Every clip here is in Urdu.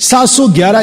711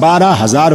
12,000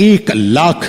1,00,000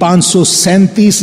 537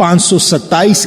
527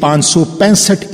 565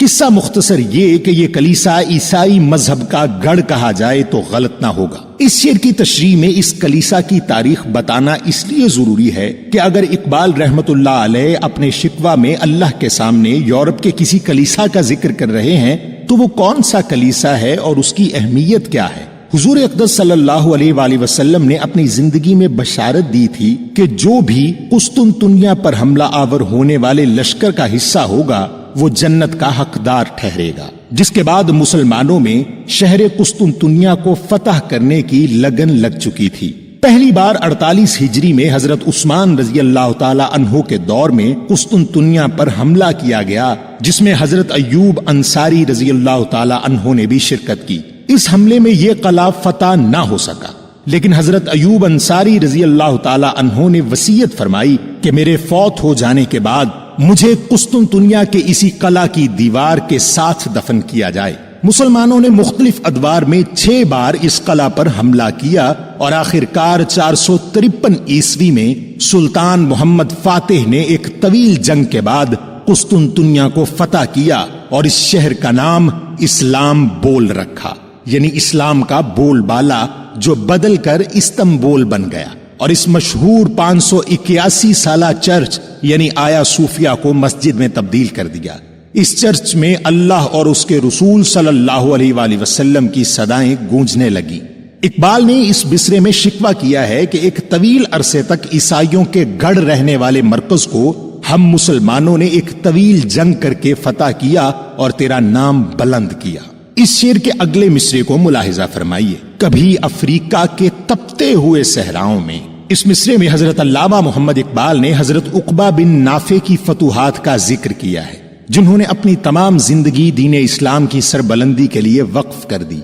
قصہ مختصر یہ کہ یہ کلیسا عیسائی مذہب کا گڑھ کہا جائے تو غلط نہ ہوگا۔ اس شعر کی تشریح میں اس کلیسا کی تاریخ بتانا اس لیے ضروری ہے کہ اگر اقبال رحمت اللہ علیہ اپنے شکوہ میں اللہ کے سامنے یورپ کے کسی کلیسا کا ذکر کر رہے ہیں تو وہ کون سا کلیسا ہے اور اس کی اہمیت کیا ہے؟ حضور اقدس صلی اللہ علیہ وآلہ وسلم نے اپنی زندگی میں بشارت دی تھی کہ جو بھی قسطنطنیہ پر حملہ آور ہونے والے لشکر کا حصہ ہوگا وہ جنت کا حقدار ٹھہرے گا، جس کے بعد مسلمانوں میں شہر قسطنطنیہ کو فتح کرنے کی لگن لگ چکی تھی۔ پہلی بار 48 ہجری میں حضرت عثمان رضی اللہ تعالی عنہ کے دور میں قسطنطنیہ پر حملہ کیا گیا، جس میں حضرت ایوب انصاری رضی اللہ تعالی عنہ نے بھی شرکت کی۔ اس حملے میں یہ قلعہ فتح نہ ہو سکا، لیکن حضرت ایوب انصاری رضی اللہ تعالی عنہ نے وصیت فرمائی کہ میرے فوت ہو جانے کے بعد مجھے قسطنطنیہ کے اسی قلعہ کی دیوار کے ساتھ دفن کیا جائے۔ مسلمانوں نے مختلف ادوار میں 6 بار اس قلعہ پر حملہ کیا اور آخرکار 453 عیسوی میں سلطان محمد فاتح نے ایک طویل جنگ کے بعد قسطنطنیہ کو فتح کیا اور اس شہر کا نام اسلام بول رکھا، یعنی اسلام کا بول بالا، جو بدل کر استنبول بن گیا، اور اس مشہور 581 سالہ چرچ یعنی آیا صوفیہ کو مسجد میں تبدیل کر دیا۔ اس چرچ میں اللہ اور اس کے رسول صلی اللہ علیہ وآلہ وسلم کی صدائیں گونجنے لگی۔ اقبال نے اس بسرے میں شکوہ کیا ہے کہ ایک طویل عرصے تک عیسائیوں کے گڑھ رہنے والے مرکز کو ہم مسلمانوں نے ایک طویل جنگ کر کے فتح کیا اور تیرا نام بلند کیا۔ اس شعر کے اگلے مصرے کو ملاحظہ فرمائیے، کبھی افریقہ کے تپتے ہوئے صحراؤں میں۔ اس مصرے میں حضرت علامہ محمد اقبال نے حضرت عقبہ بن نافع کی فتوحات کا ذکر کیا ہے، جنہوں نے اپنی تمام زندگی دین اسلام کی سربلندی کے لیے وقف کر دی۔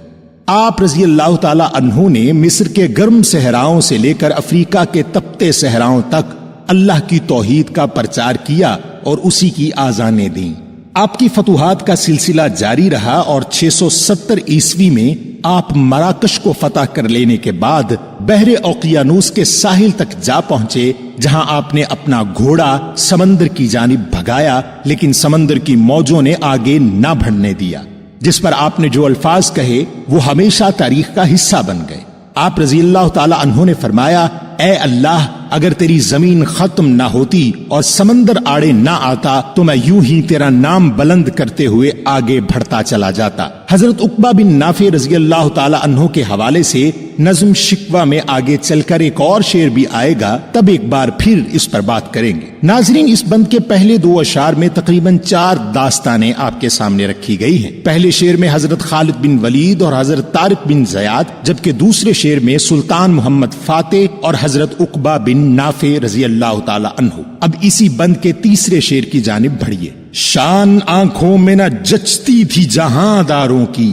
آپ رضی اللہ تعالی عنہ نے مصر کے گرم صحراؤں سے لے کر افریقہ کے تپتے صحراؤں تک اللہ کی توحید کا پرچار کیا اور اسی کی آذانیں دیں۔ آپ کی فتوحات کا سلسلہ جاری رہا اور 670 عیسوی میں آپ مراکش کو فتح کر لینے کے بعد بحر اوقیانوس کے ساحل تک جا پہنچے، جہاں آپ نے اپنا گھوڑا سمندر کی جانب بھگایا، لیکن سمندر کی موجوں نے آگے نہ بڑھنے دیا، جس پر آپ نے جو الفاظ کہے وہ ہمیشہ تاریخ کا حصہ بن گئے۔ آپ رضی اللہ تعالی عنہ نے فرمایا، اے اللہ، اگر تیری زمین ختم نہ ہوتی اور سمندر آڑے نہ آتا تو میں یوں ہی تیرا نام بلند کرتے ہوئے آگے بڑھتا چلا جاتا۔ حضرت عقبہ بن نافع رضی اللہ تعالی عنہ کے حوالے سے نظم شکوہ میں آگے چل کر ایک اور شعر بھی آئے گا، تب ایک بار پھر اس پر بات کریں گے۔ ناظرین، اس بند کے پہلے 2 اشعار میں تقریباً 4 داستانیں آپ کے سامنے رکھی گئی ہیں۔ پہلے شعر میں حضرت خالد بن ولید اور حضرت طارق بن زیاد، جبکہ دوسرے شعر میں سلطان محمد فاتح اور حضرت عقبہ بن نافع رضی اللہ تعالی عنہ۔ اب اسی بند کے تیسرے شعر کی جانب بڑھیے۔ شان آنکھوں میں نہ جچتی تھی جہاں داروں کی،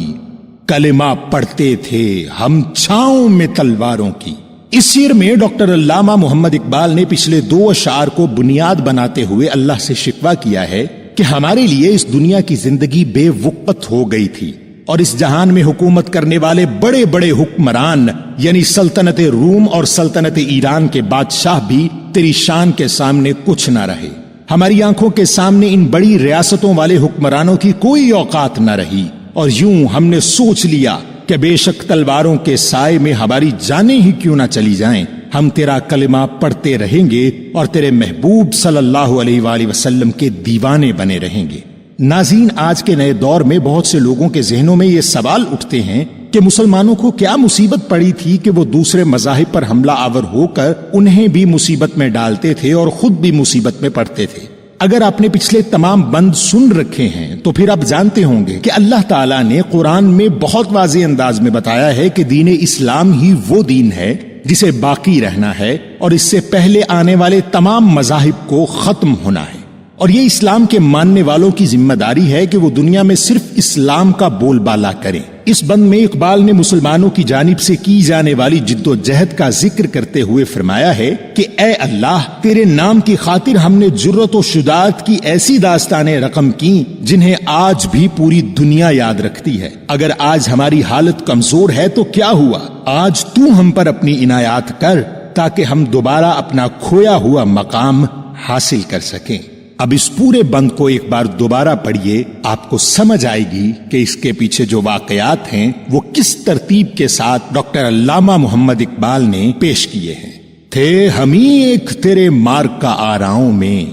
کلمہ پڑھتے تھے ہم چھاؤں میں تلواروں کی۔ اس شعر میں ڈاکٹر علامہ محمد اقبال نے پچھلے 2 اشعار کو بنیاد بناتے ہوئے اللہ سے شکوہ کیا ہے کہ ہمارے لیے اس دنیا کی زندگی بے وقت ہو گئی تھی، اور اس جہان میں حکومت کرنے والے بڑے بڑے حکمران یعنی سلطنت روم اور سلطنت ایران کے بادشاہ بھی تیری شان کے سامنے کچھ نہ رہے۔ ہماری آنکھوں کے سامنے ان بڑی ریاستوں والے حکمرانوں کی کوئی اوقات نہ رہی، اور یوں ہم نے سوچ لیا کہ بے شک تلواروں کے سائے میں ہماری جانیں ہی کیوں نہ چلی جائیں، ہم تیرا کلمہ پڑھتے رہیں گے اور تیرے محبوب صلی اللہ علیہ وآلہ وسلم کے دیوانے بنے رہیں گے۔ ناظرین، آج کے نئے دور میں بہت سے لوگوں کے ذہنوں میں یہ سوال اٹھتے ہیں کہ مسلمانوں کو کیا مصیبت پڑی تھی کہ وہ دوسرے مذاہب پر حملہ آور ہو کر انہیں بھی مصیبت میں ڈالتے تھے اور خود بھی مصیبت میں پڑتے تھے۔ اگر آپ نے پچھلے تمام بند سن رکھے ہیں تو پھر آپ جانتے ہوں گے کہ اللہ تعالیٰ نے قرآن میں بہت واضح انداز میں بتایا ہے کہ دین اسلام ہی وہ دین ہے جسے باقی رہنا ہے، اور اس سے پہلے آنے والے تمام مذاہب کو ختم ہونا ہے، اور یہ اسلام کے ماننے والوں کی ذمہ داری ہے کہ وہ دنیا میں صرف اسلام کا بول بالا کریں۔ اس بند میں اقبال نے مسلمانوں کی جانب سے کی جانے والی جد و جہد کا ذکر کرتے ہوئے فرمایا ہے کہ اے اللہ، تیرے نام کی خاطر ہم نے جرت و شجاعت کی ایسی داستانیں رقم کی جنہیں آج بھی پوری دنیا یاد رکھتی ہے۔ اگر آج ہماری حالت کمزور ہے تو کیا ہوا، آج تو ہم پر اپنی عنایات کر تاکہ ہم دوبارہ اپنا کھویا ہوا مقام حاصل کر سکیں۔ اب اس پورے بند کو ایک بار دوبارہ پڑھیے، آپ کو سمجھ آئے گی کہ اس کے پیچھے جو واقعات ہیں وہ کس ترتیب کے ساتھ ڈاکٹر علامہ محمد اقبال نے پیش کیے ہیں۔ تھے ہم ہی ایک تیرے مارکہ آراؤں میں،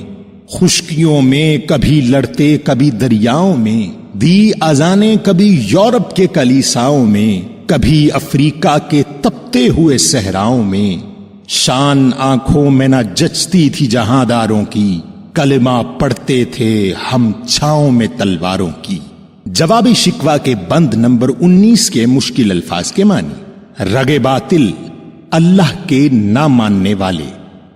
خشکیوں میں کبھی لڑتے کبھی دریاؤں میں، دی اذانیں کبھی یورپ کے کلیساؤں میں، کبھی افریقہ کے تپتے ہوئے صحراؤں میں، شان آنکھوں میں نہ جچتی تھی جہانداروں کی، کلمہ پڑھتے تھے ہم چھاؤں میں تلواروں کی۔ جواب شکوہ کے بند نمبر 19 کے مشکل الفاظ کے معنی: رگ باطل، اللہ کے نہ ماننے والے،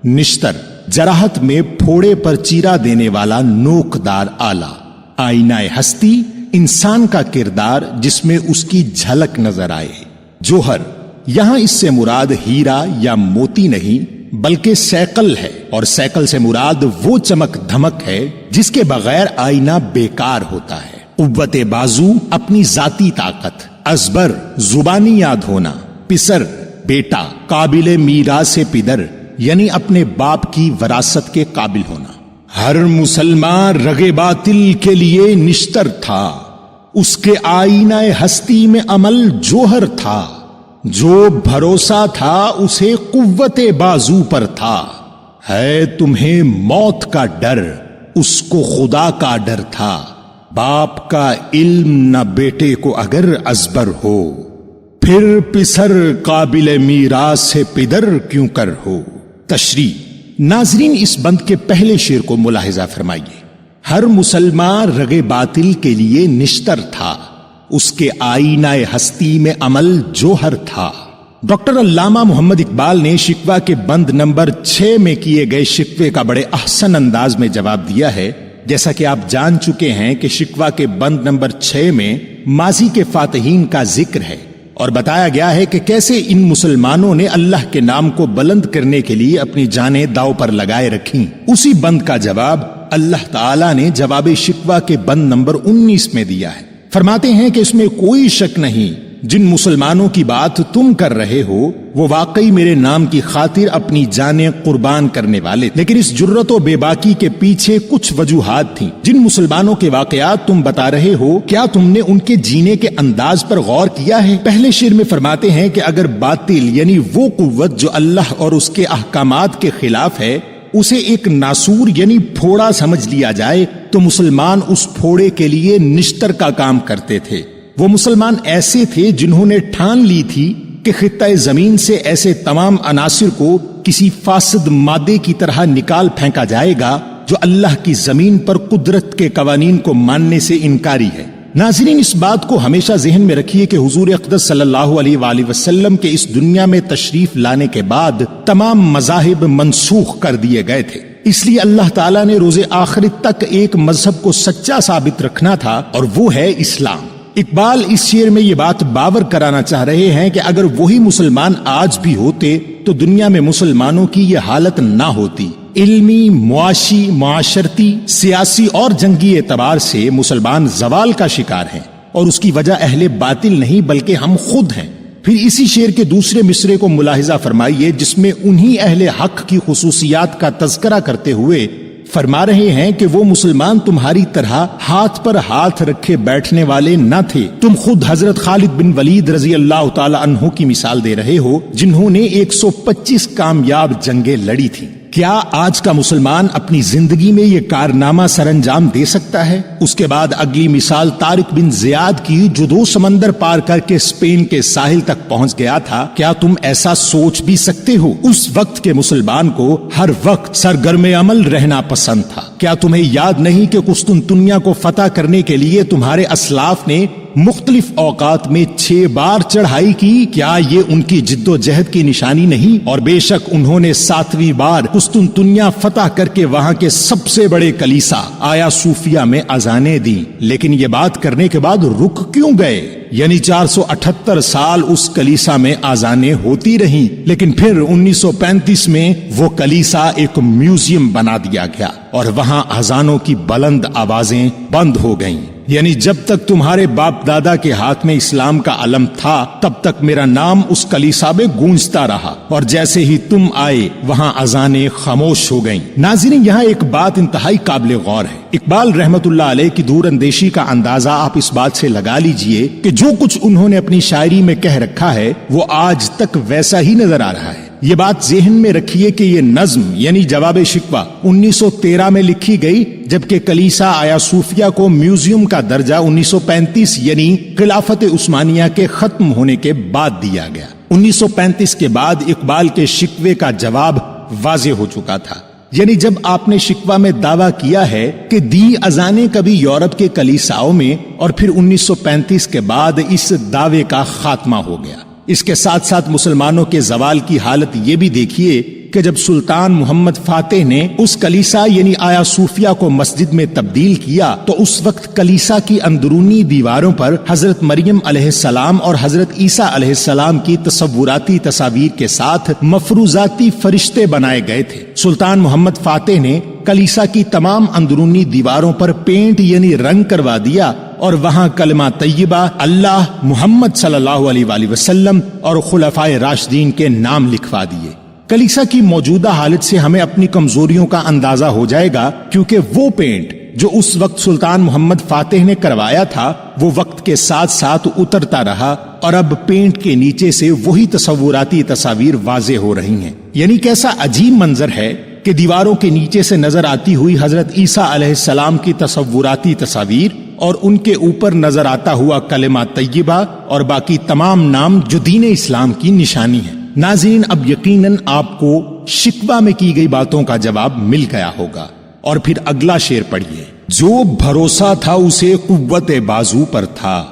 نشتر، جراحت میں پھوڑے پر چیرا دینے والا نوکدار آلہ، آئینہ ہستی، انسان کا کردار جس میں اس کی جھلک نظر آئے، جوہر، یہاں اس سے مراد ہیرا یا موتی نہیں بلکہ سیکل ہے، اور سیکل سے مراد وہ چمک دھمک ہے جس کے بغیر آئینہ بیکار ہوتا ہے۔ قوت بازو، اپنی ذاتی طاقت، ازبر، زبانی یاد ہونا، پسر، بیٹا، قابل میراث پدر یعنی اپنے باپ کی وراثت کے قابل ہونا۔ ہر مسلمان رگ باطل کے لیے نشتر تھا، اس کے آئینہ ہستی میں عمل جوہر تھا، جو بھروسہ تھا اسے قوت بازو پر تھا۔ ہے تمہیں موت کا ڈر، اس کو خدا کا ڈر تھا، باپ کا علم نہ بیٹے کو اگر ازبر ہو، پھر پسر قابل میراث پدر کیوں کر ہو۔ تشریح: ناظرین اس بند کے پہلے شعر کو ملاحظہ فرمائیے۔ ہر مسلمان رگ باطل کے لیے نشتر تھا، اس کے آئینہ ہستی میں عمل جوہر تھا۔ ڈاکٹر علامہ محمد اقبال نے شکوہ کے بند نمبر 6 میں کیے گئے شکوے کا بڑے احسن انداز میں جواب دیا ہے۔ جیسا کہ آپ جان چکے ہیں کہ شکوہ کے بند نمبر 6 میں ماضی کے فاتحین کا ذکر ہے اور بتایا گیا ہے کہ کیسے ان مسلمانوں نے اللہ کے نام کو بلند کرنے کے لیے اپنی جانیں داؤ پر لگائے رکھیں۔ اسی بند کا جواب اللہ تعالیٰ نے جواب شکوہ کے بند نمبر 19 میں دیا ہے۔ فرماتے ہیں کہ اس میں کوئی شک نہیں، جن مسلمانوں کی بات تم کر رہے ہو وہ واقعی میرے نام کی خاطر اپنی جانیں قربان کرنے والے، لیکن اس جرت و بے باکی کے پیچھے کچھ وجوہات تھیں۔ جن مسلمانوں کے واقعات تم بتا رہے ہو، کیا تم نے ان کے جینے کے انداز پر غور کیا ہے؟ پہلے شعر میں فرماتے ہیں کہ اگر باطل یعنی وہ قوت جو اللہ اور اس کے احکامات کے خلاف ہے اسے ایک ناسور یعنی پھوڑا سمجھ لیا جائے تو مسلمان اس پھوڑے کے لیے نشتر کا کام کرتے تھے۔ وہ مسلمان ایسے تھے جنہوں نے ٹھان لی تھی کہ خطہ زمین سے ایسے تمام عناصر کو کسی فاسد مادے کی طرح نکال پھینکا جائے گا جو اللہ کی زمین پر قدرت کے قوانین کو ماننے سے انکاری ہے۔ ناظرین اس بات کو ہمیشہ ذہن میں رکھیے کہ حضور اقدس صلی اللہ علیہ وآلہ وسلم کے اس دنیا میں تشریف لانے کے بعد تمام مذاہب منسوخ کر دیے گئے تھے، اس لیے اللہ تعالیٰ نے روز آخرت تک ایک مذہب کو سچا ثابت رکھنا تھا اور وہ ہے اسلام۔ اقبال اس شعر میں یہ بات باور کرانا چاہ رہے ہیں کہ اگر وہی مسلمان آج بھی ہوتے تو دنیا میں مسلمانوں کی یہ حالت نہ ہوتی۔ علمی، معاشی، معاشرتی، سیاسی اور جنگی اعتبار سے مسلمان زوال کا شکار ہیں، اور اس کی وجہ اہل باطل نہیں بلکہ ہم خود ہیں۔ پھر اسی شعر کے دوسرے مصرے کو ملاحظہ فرمائیے جس میں انہی اہل حق کی خصوصیات کا تذکرہ کرتے ہوئے فرما رہے ہیں کہ وہ مسلمان تمہاری طرح ہاتھ پر ہاتھ رکھے بیٹھنے والے نہ تھے۔ تم خود حضرت خالد بن ولید رضی اللہ تعالی عنہ کی مثال دے رہے ہو جنہوں نے 125 کامیاب جنگیں لڑی تھیں۔ کیا آج کا مسلمان اپنی زندگی میں یہ کارنامہ سر انجام دے سکتا ہے؟ اس کے بعد اگلی مثال طارق بن زیاد کی جو 2 سمندر پار کر کے اسپین کے ساحل تک پہنچ گیا تھا۔ کیا تم ایسا سوچ بھی سکتے ہو؟ اس وقت کے مسلمان کو ہر وقت سرگرم عمل رہنا پسند تھا۔ کیا تمہیں یاد نہیں کہ قسطنطنیہ کو فتح کرنے کے لیے تمہارے اسلاف نے مختلف اوقات میں 6 بار چڑھائی کی؟ کیا یہ ان کی جد و جہد کی نشانی نہیں؟ اور بے شک انہوں نے 7ویں بار قسطنطنیہ فتح کر کے وہاں کے سب سے بڑے کلیسا آیا صوفیہ میں اذانیں دیں، لیکن یہ بات کرنے کے بعد رک کیوں گئے؟ یعنی 478 سال اس کلیسا میں اذانیں ہوتی رہیں، لیکن پھر 1935 میں وہ کلیسا ایک میوزیم بنا دیا گیا اور وہاں اذانوں کی بلند آوازیں بند ہو گئیں۔ یعنی جب تک تمہارے باپ دادا کے ہاتھ میں اسلام کا علم تھا تب تک میرا نام اس کلیسا میں گونجتا رہا، اور جیسے ہی تم آئے وہاں اذانیں خاموش ہو گئیں۔ ناظرین، یہاں ایک بات انتہائی قابل غور ہے۔ اقبال رحمت اللہ علیہ کی دور اندیشی کا اندازہ آپ اس بات سے لگا لیجئے کہ جو کچھ انہوں نے اپنی شاعری میں کہہ رکھا ہے وہ آج تک ویسا ہی نظر آ رہا ہے۔ یہ بات ذہن میں رکھیے کہ یہ نظم یعنی جواب شکوہ 1913 میں لکھی گئی، جبکہ کلیسا آیا صوفیہ کو میوزیم کا درجہ 1935 یعنی خلافت عثمانیہ کے ختم ہونے کے بعد دیا گیا۔ 1935 کے بعد اقبال کے شکوے کا جواب واضح ہو چکا تھا، یعنی جب آپ نے شکوہ میں دعویٰ کیا ہے کہ دی اذانیں کبھی یورپ کے کلیساؤں میں، اور پھر 1935 کے بعد اس دعوے کا خاتمہ ہو گیا۔ اس کے ساتھ ساتھ مسلمانوں کے زوال کی حالت یہ بھی دیکھیے کہ جب سلطان محمد فاتح نے اس کلیسا یعنی آیا صوفیہ کو مسجد میں تبدیل کیا تو اس وقت کلیسا کی اندرونی دیواروں پر حضرت مریم علیہ السلام اور حضرت عیسیٰ علیہ السلام کی تصوراتی تصاویر کے ساتھ مفروضاتی فرشتے بنائے گئے تھے۔ سلطان محمد فاتح نے کلیسا کی تمام اندرونی دیواروں پر پینٹ یعنی رنگ کروا دیا اور وہاں کلمہ طیبہ، اللہ، محمد صلی اللہ علیہ وآلہ وسلم اور خلفائے راشدین کے نام لکھوا دیے۔ کلیسا کی موجودہ حالت سے ہمیں اپنی کمزوریوں کا اندازہ ہو جائے گا، کیونکہ وہ پینٹ جو اس وقت سلطان محمد فاتح نے کروایا تھا وہ وقت کے ساتھ ساتھ اترتا رہا، اور اب پینٹ کے نیچے سے وہی تصوراتی تصاویر واضح ہو رہی ہیں۔ یعنی کیسا عجیب منظر ہے کہ دیواروں کے نیچے سے نظر آتی ہوئی حضرت عیسیٰ علیہ السلام کی تصوراتی تصاویر اور ان کے اوپر نظر آتا ہوا کلمہ طیبہ اور باقی تمام نام جو دین اسلام کی نشانی ہے۔ ناظرین، اب یقیناً آپ کو شکوہ میں کی گئی باتوں کا جواب مل گیا ہوگا، اور پھر اگلا شعر پڑھیے۔ جو بھروسہ تھا اسے قوت بازو پر تھا،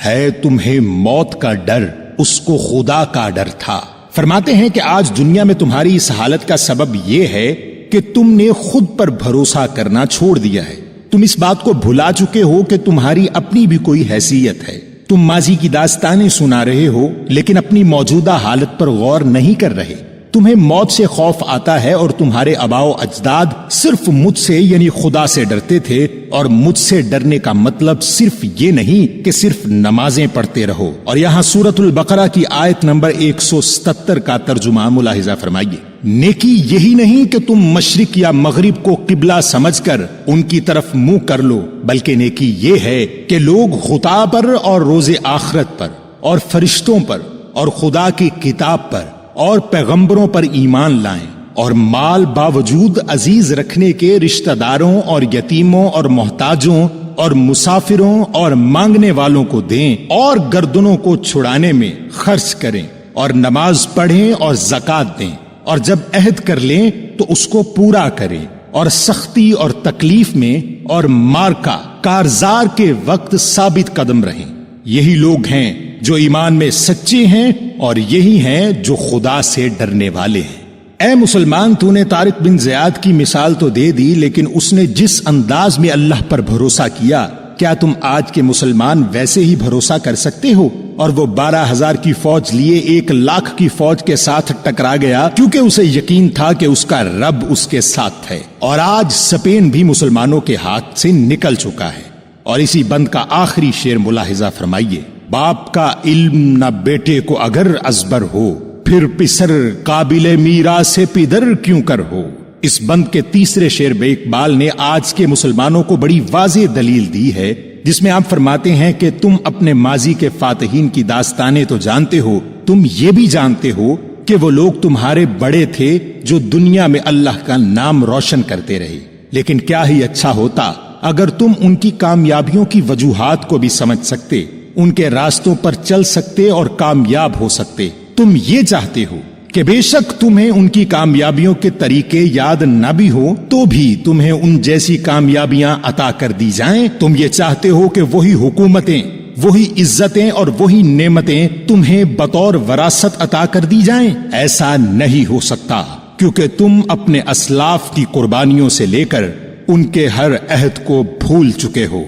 ہے تمہیں موت کا ڈر اس کو خدا کا ڈر تھا۔ فرماتے ہیں کہ آج دنیا میں تمہاری اس حالت کا سبب یہ ہے کہ تم نے خود پر بھروسہ کرنا چھوڑ دیا ہے۔ تم اس بات کو بھلا چکے ہو کہ تمہاری اپنی بھی کوئی حیثیت ہے۔ تم ماضی کی داستانیں سنا رہے ہو لیکن اپنی موجودہ حالت پر غور نہیں کر رہے۔ تمہیں موت سے خوف آتا ہے اور تمہارے آباء و اجداد صرف مجھ سے یعنی خدا سے ڈرتے تھے، اور مجھ سے ڈرنے کا مطلب صرف یہ نہیں کہ صرف نمازیں پڑھتے رہو۔ اور یہاں سورۃ البقرہ کی آیت نمبر 177 کا ترجمہ ملاحظہ فرمائیے۔ نیکی یہی نہیں کہ تم مشرق یا مغرب کو قبلہ سمجھ کر ان کی طرف منہ کر لو، بلکہ نیکی یہ ہے کہ لوگ خدا پر اور روز آخرت پر اور فرشتوں پر اور خدا کی کتاب پر اور پیغمبروں پر ایمان لائیں، اور مال باوجود عزیز رکھنے کے رشتہ داروں اور یتیموں اور محتاجوں اور مسافروں اور مانگنے والوں کو دیں، اور گردنوں کو چھڑانے میں خرچ کریں، اور نماز پڑھیں اور زکوٰۃ دیں، اور جب عہد کر لیں تو اس کو پورا کریں، اور سختی اور تکلیف میں اور مارکا کارزار کے وقت ثابت قدم رہیں۔ یہی لوگ ہیں جو ایمان میں سچے ہیں، اور یہی ہیں جو خدا سے ڈرنے والے ہیں۔ اے مسلمان، تو نے طارق بن زیاد کی مثال تو دے دی، لیکن اس نے جس انداز میں اللہ پر بھروسہ کیا، کیا تم آج کے مسلمان ویسے ہی بھروسہ کر سکتے ہو؟ اور وہ 12,000 کی فوج لیے 1,00,000 کی فوج کے ساتھ ٹکرا گیا، کیونکہ اسے یقین تھا کہ اس کا رب اس کے ساتھ ہے۔ اور آج اسپین بھی مسلمانوں کے ہاتھ سے نکل چکا ہے۔ اور اسی بند کا آخری شعر ملاحظہ فرمائیے۔ باپ کا علم نہ بیٹے کو اگر ازبر ہو، پھر پسر قابل میراث پدر کیوں کر ہو۔ اس بند کے تیسرے شعر میں اقبال نے آج کے مسلمانوں کو بڑی واضح دلیل دی ہے، جس میں آپ فرماتے ہیں کہ تم اپنے ماضی کے فاتحین کی داستانیں تو جانتے ہو، تم یہ بھی جانتے ہو کہ وہ لوگ تمہارے بڑے تھے جو دنیا میں اللہ کا نام روشن کرتے رہے، لیکن کیا ہی اچھا ہوتا اگر تم ان کی کامیابیوں کی وجوہات کو بھی سمجھ سکتے، ان کے راستوں پر چل سکتے اور کامیاب ہو سکتے۔ تم یہ چاہتے ہو کہ بے شک تمہیں ان کی کامیابیوں کے طریقے یاد نہ بھی ہو تو بھی تمہیں ان جیسی کامیابیاں عطا کر دی جائیں۔ تم یہ چاہتے ہو کہ وہی حکومتیں، وہی عزتیں اور وہی نعمتیں تمہیں بطور وراثت عطا کر دی جائیں۔ ایسا نہیں ہو سکتا، کیونکہ تم اپنے اسلاف کی قربانیوں سے لے کر ان کے ہر عہد کو بھول چکے ہو۔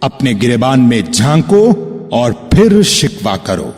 اپنے گریبان میں جھانکو اور پھر شکوہ کرو۔